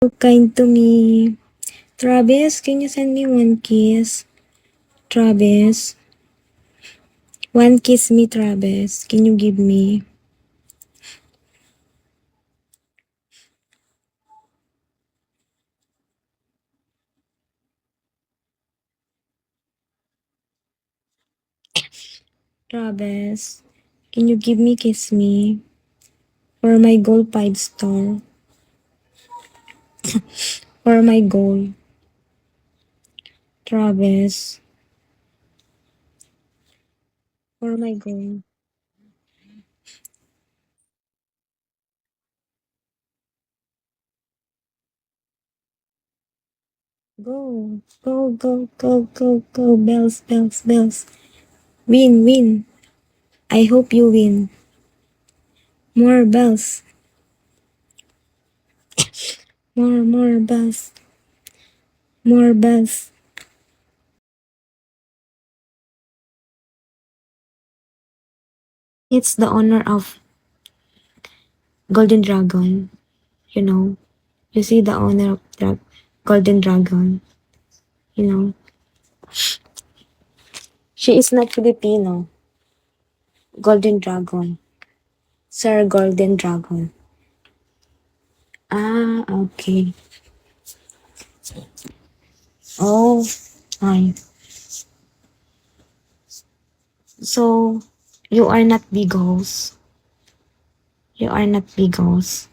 So kind to me. Travis, can you send me one kiss? Travis. One kiss me, Travis. Can you give me? Travis, can you give me kiss me? For my goal 5 star. For my goal. Travis. For my goal. Go. Go, go, go, go, go. Bells, bells, bells. Win, win. I hope you win. More bells. More bells. More bells. It's the honor of Golden Dragon. You know. You see the honor of Golden Dragon. You know. She is not Filipino. Golden Dragon. Sir Golden Dragon. Ah, okay. Oh, fine. So, you are not Bigos. You are not Bigos.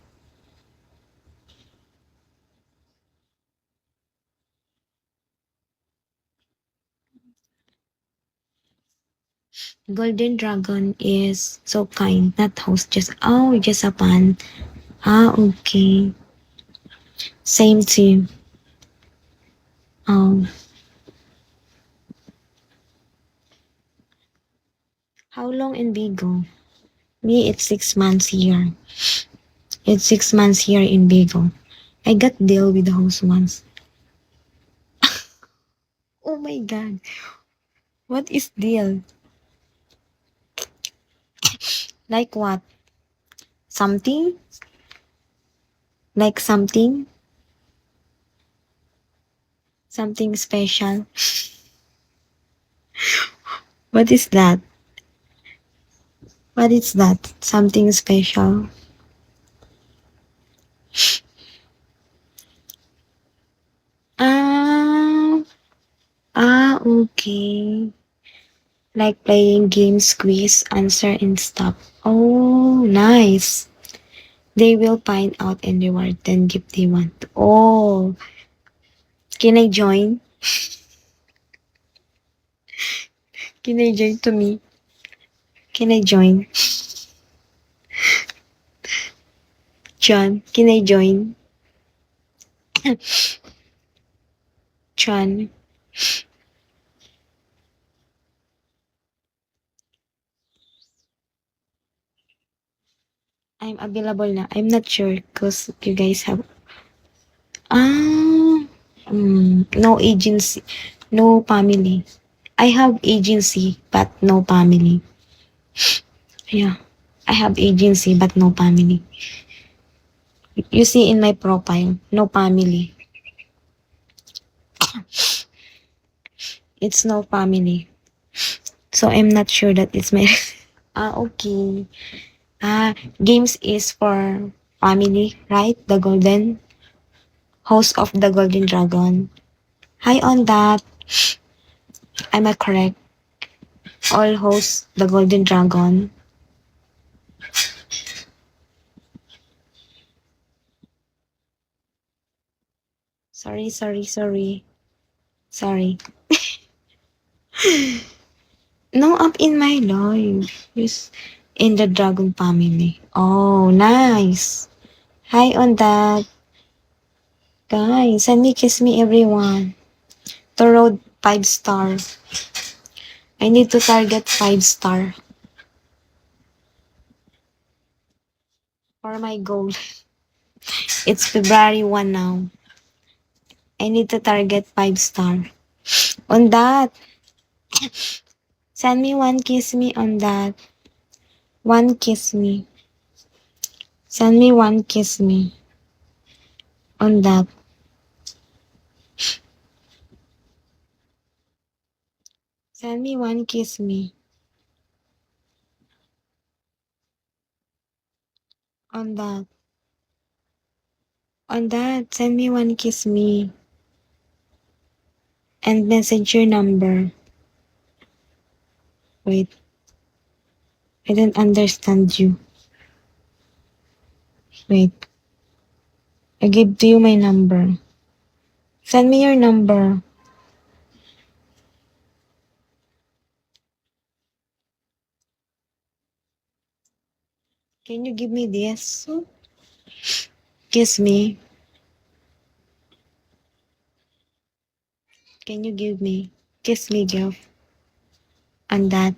Golden Dragon is so kind, not host, just a fan. Ah, okay. Same team. Um, how long in Bigo? Me, it's 6 months here. It's 6 months here in Bigo. I got deal with the host once. Oh my god. What is deal? Like what? Something? Like something? Something special? What is that? What is that? Something special? Ah, okay. Like playing games, quiz, answer, and stuff. Oh, nice. They will find out and reward then gift they want. Oh, can I join? Can I join to me? Can I join? John, can I join? John, I'm available na. I'm not sure because you guys have. Ah, no agency, no family. I have agency but no family. Yeah, I have agency but no family. You see in my profile, no family. It's no family. So I'm not sure that it's my. Okay. Games is for family, right? The golden host of the Golden Dragon. Hi on that. Am I correct? All hosts the Golden Dragon. Sorry. Sorry. No up in my life. Yes. In the Dragon family. Oh, nice. Hi on that. Guys, send me kiss me everyone. To road 5 star. I need to target 5 star for my goal. It's February 1 now. I need to target 5 star. On that, send me one kiss me on that. One kiss me. Send me one kiss me. On that. Send me one kiss me. On that. On that. Send me one kiss me. And message your number. Wait. I don't understand you. Wait. I give to you my number. Send me your number. Can you give me this? Kiss me. Can you give me? Kiss me, give. On that.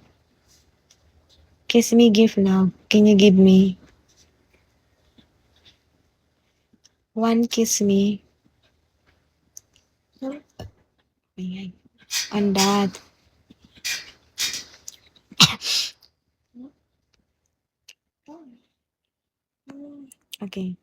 Kiss me, give love. Can you give me? One kiss me. Ayan. On that. Okay.